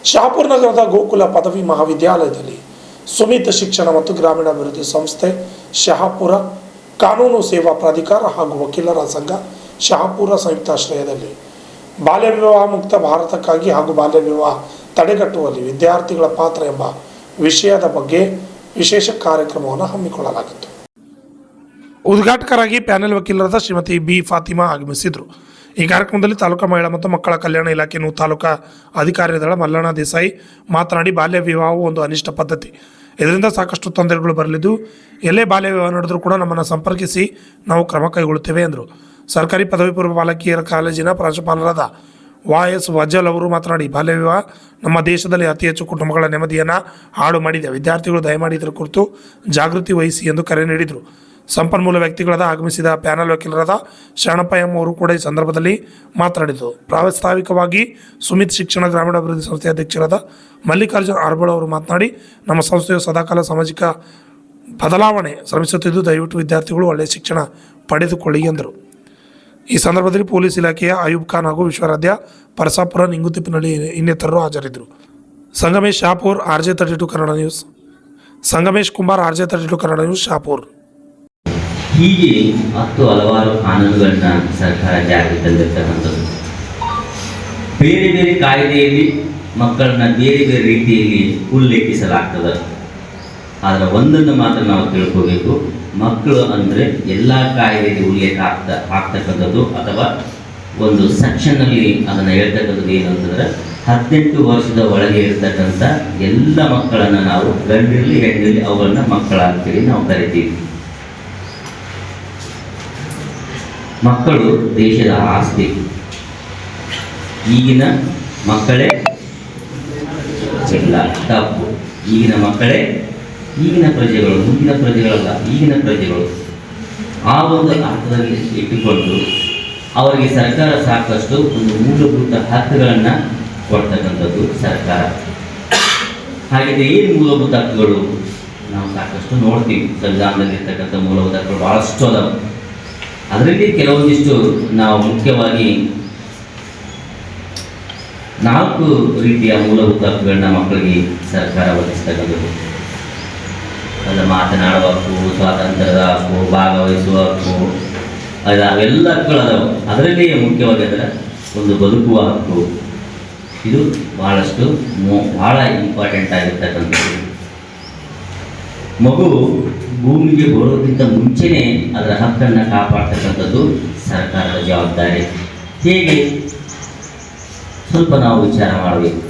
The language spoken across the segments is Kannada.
ಶಹಾಪುರ ನಗರದ ಗೋಕುಲ ಪದವಿ ಮಹಾವಿದ್ಯಾಲಯದಲ್ಲಿ ಸುಮಿತ್ ಶಿಕ್ಷಣ ಮತ್ತು ಗ್ರಾಮೀಣಾಭಿವೃದ್ಧಿ ಸಂಸ್ಥೆ, ಶಹಾಪುರ ಕಾನೂನು ಸೇವಾ ಪ್ರಾಧಿಕಾರ ಹಾಗೂ ವಕೀಲರ ಸಂಘ ಶಹಾಪುರ ಸಂಯುಕ್ತಾಶ್ರಯದಲ್ಲಿ ಬಾಲ್ಯ ವಿವಾಹ ಮುಕ್ತ ಭಾರತಕ್ಕಾಗಿ ಹಾಗೂ ಬಾಲ್ಯ ವಿವಾಹ ತಡೆಗಟ್ಟುವಲ್ಲಿ ವಿದ್ಯಾರ್ಥಿಗಳ ಪಾತ್ರ ಎಂಬ ವಿಷಯದ ಬಗ್ಗೆ ವಿಶೇಷ ಕಾರ್ಯಕ್ರಮವನ್ನು ಹಮ್ಮಿಕೊಳ್ಳಲಾಗಿತ್ತು. ಉದ್ಘಾಟಕರಾಗಿ ಪ್ಯಾನೆಲ್ ವಕೀಲರಾದ ಶ್ರೀಮತಿ ಬಿ ಫಾತಿಮಾ ಆಗಮಿಸಿದರು. ಈ ಕಾರ್ಯಕ್ರಮದಲ್ಲಿ ತಾಲೂಕಾ ಮಹಿಳಾ ಮತ್ತು ಮಕ್ಕಳ ಕಲ್ಯಾಣ ಇಲಾಖೆ ತಾಲೂಕಾ ಅಧಿಕಾರಿಗಳ ಮಲ್ಲಣ್ಣ ದೇಸಾಯಿ ಮಾತನಾಡಿ, ಬಾಲ್ಯ ವಿವಾಹವು ಒಂದು ಅನಿಷ್ಟ ಪದ್ಧತಿ. ಇದರಿಂದ ಸಾಕಷ್ಟು ತೊಂದರೆಗಳು ಬರಲಿದ್ದು, ಎಲ್ಲೇ ಬಾಲ್ಯ ವಿವಾಹ ನಡೆದರೂ ಕೂಡ ನಮ್ಮನ್ನು ಸಂಪರ್ಕಿಸಿ ನಾವು ಕ್ರಮ ಕೈಗೊಳ್ಳುತ್ತೇವೆ ಎಂದರು. ಸರ್ಕಾರಿ ಪದವಿ ಪೂರ್ವ ಬಾಲಕಿಯರ ಕಾಲೇಜಿನ ಪ್ರಾಂಶುಪಾಲರಾದ YS ವಜ್ಜಲ್ ಅವರು ಮಾತನಾಡಿ, ಬಾಲ್ಯ ವಿವಾಹ ನಮ್ಮ ದೇಶದಲ್ಲಿ ಅತಿ ಹೆಚ್ಚು ಕುಟುಂಬಗಳ ನೆಮ್ಮದಿಯನ್ನು ಹಾಳು ಮಾಡಿದೆ. ವಿದ್ಯಾರ್ಥಿಗಳು ದಯಮಾಡಿ ಇದರ ಕುರಿತು ಜಾಗೃತಿ ವಹಿಸಿ ಎಂದು ಕರೆ ನೀಡಿದರು. ಸಂಪನ್ಮೂಲ ವ್ಯಕ್ತಿಗಳಾದ ಆಗಮಿಸಿದ ಪ್ಯಾನಲ್ ವಕೀಲರಾದ ಶರಣಪ್ಪ ಎಂ ಅವರು ಕೂಡ ಈ ಸಂದರ್ಭದಲ್ಲಿ ಮಾತನಾಡಿದರು. ಪ್ರಾಸ್ತಾವಿಕವಾಗಿ ಸುಮಿತ್ ಶಿಕ್ಷಣ ಗ್ರಾಮೀಣಾಭಿವೃದ್ಧಿ ಸಂಸ್ಥೆ ಅಧ್ಯಕ್ಷರಾದ ಮಲ್ಲಿಕಾರ್ಜುನ್ ಆರ್ಬಳ ಅವರು ಮಾತನಾಡಿ, ನಮ್ಮ ಸಂಸ್ಥೆಯು ಸದಾಕಾಲ ಸಾಮಾಜಿಕ ಬದಲಾವಣೆ ಶ್ರಮಿಸುತ್ತಿದ್ದು, ದಯವಿಟ್ಟು ವಿದ್ಯಾರ್ಥಿಗಳು ಒಳ್ಳೆಯ ಶಿಕ್ಷಣ ಪಡೆದುಕೊಳ್ಳಿ ಎಂದರು. ಈ ಸಂದರ್ಭದಲ್ಲಿ ಪೊಲೀಸ್ ಇಲಾಖೆಯ ಅಯೂಬ್ ಖಾನ್ ಹಾಗೂ ವಿಶ್ವರಾಧ್ಯ ಪರಸಾಪುರ ನಿಂಗುತಿಪ್ಪಿನಲ್ಲಿ ಇನ್ನಿತರರು ಹಾಜರಿದ್ದರು. Sangamesh Shapur, RJ32 Kannada news. Sangamesh Kumar, RJ32 Kannada news, Shapur. ಹೀಗೆ ಹಲವಾರು ಕಾನೂನುಗಳನ್ನ ಸರ್ಕಾರ ಜಾರಿಗೆ ತಂದಿರ್ತಕ್ಕಂಥದ್ದು. ಬೇರೆ ಬೇರೆ ಕಾಯ್ದೆಯಲ್ಲಿ ಮಕ್ಕಳನ್ನ ಬೇರೆ ಬೇರೆ ರೀತಿಯಲ್ಲಿ ಉಲ್ಲೇಖಿಸಲಾಗ್ತದೆ. ಆದರೆ ಒಂದನ್ನು ಮಾತ್ರ ನಾವು ತಿಳ್ಕೋಬೇಕು, ಮಕ್ಕಳು ಅಂದರೆ ಎಲ್ಲ ಕಾಯ್ದೆಯಲ್ಲಿ ಉಲ್ಲೇಖ ಆಗ್ತಕ್ಕಂಥದ್ದು ಅಥವಾ ಒಂದು ಸೆಕ್ಷನ್ನಲ್ಲಿ ಅದನ್ನು ಹೇಳ್ತಕ್ಕಂಥದ್ದು ಏನಂತಂದ್ರೆ 18 ವರ್ಷದ ಒಳಗೆ ಇರ್ತಕ್ಕಂಥ ಎಲ್ಲ ಮಕ್ಕಳನ್ನು ನಾವು ಗಂಡಿರಲಿ ಹೆಣ್ಣಿರಲಿ ಅವುಗಳನ್ನ ಮಕ್ಕಳ ಅಂತೇಳಿ ನಾವು ಕರಿತೀವಿ. ಮಕ್ಕಳು ದೇಶದ ಆಸ್ತಿ. ಈಗಿನ ಮಕ್ಕಳೇ ಇಲ್ಲ, ತಪ್ಪು. ಈಗಿನ ಮಕ್ಕಳೇ ಈಗಿನ ಪ್ರಜೆಗಳು, ಮುಂದಿನ ಪ್ರಜೆಗಳಲ್ಲ, ಈಗಿನ ಪ್ರಜೆಗಳು. ಆ ಒಂದು ಅರ್ಥದಲ್ಲಿ ಇಟ್ಟುಕೊಂಡು ಅವರಿಗೆ ಸರ್ಕಾರ ಸಾಕಷ್ಟು ಒಂದು ಮೂಲಭೂತ ಹಕ್ಕುಗಳನ್ನು ಕೊಡ್ತಕ್ಕಂಥದ್ದು ಸರ್ಕಾರ. ಹಾಗಿದ್ರೆ ಏನು ಮೂಲಭೂತ ಹಕ್ಕುಗಳು? ನಾವು ಸಾಕಷ್ಟು ನೋಡ್ತೀವಿ. ಸಂವಿಧಾನದಲ್ಲಿ ಇರ್ತಕ್ಕಂಥ ಮೂಲಭೂತ ಹಕ್ಕುಗಳು ಭಾಳಷ್ಟು ಅದಾವೆ. ಅದರಲ್ಲಿ ಕೆಲವೊಂದಿಷ್ಟು ನಾವು ಮುಖ್ಯವಾಗಿ 4 ರೀತಿಯ ಮೂಲಭೂತ ಹಕ್ಕುಗಳನ್ನ ಮಕ್ಕಳಿಗೆ ಸರ್ಕಾರ ಒದಗಿಸ್ತಕ್ಕಂಥದ್ದು. ಅದು ಮಾತನಾಡುವ ಹಕ್ಕು, ಸ್ವಾತಂತ್ರ್ಯದ ಹಕ್ಕು, ಭಾಗವಹಿಸುವ ಹಕ್ಕು, ಅವೆಲ್ಲ ಹಕ್ಕುಗಳು ಅದಾವೆ. ಅದರಲ್ಲಿ ಮುಖ್ಯವಾಗಿ ಅದರ ಒಂದು ಬದುಕುವ ಹಕ್ಕು, ಇದು ಭಾಳ ಇಂಪಾರ್ಟೆಂಟ್ ಆಗಿರ್ತಕ್ಕಂಥದ್ದು. ಮಗು ಭೂಮಿಗೆ ಬರೋದಕ್ಕಿಂತ ಮುಂಚೆನೇ ಅದರ ಹಕ್ಕನ್ನು ಕಾಪಾಡ್ತಕ್ಕಂಥದ್ದು ಸರ್ಕಾರದ ಜವಾಬ್ದಾರಿ. ಹೇಗೆ ಸ್ವಲ್ಪ ನಾವು ವಿಚಾರ ಮಾಡಬೇಕು.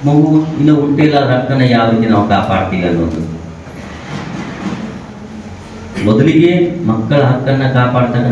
ಮಗು ಇನ್ನೂ ಹುಟ್ಟಿಲ್ಲ, ಅದರ ಹಕ್ಕನ್ನು ಯಾವ ರೀತಿ ನಾವು ಕಾಪಾಡ್ತೀವಿ ಅನ್ನೋದು. ಮೊದಲಿಗೆ ಮಕ್ಕಳ ಹಕ್ಕನ್ನು ಕಾಪಾಡ್ತಕ್ಕಂಥ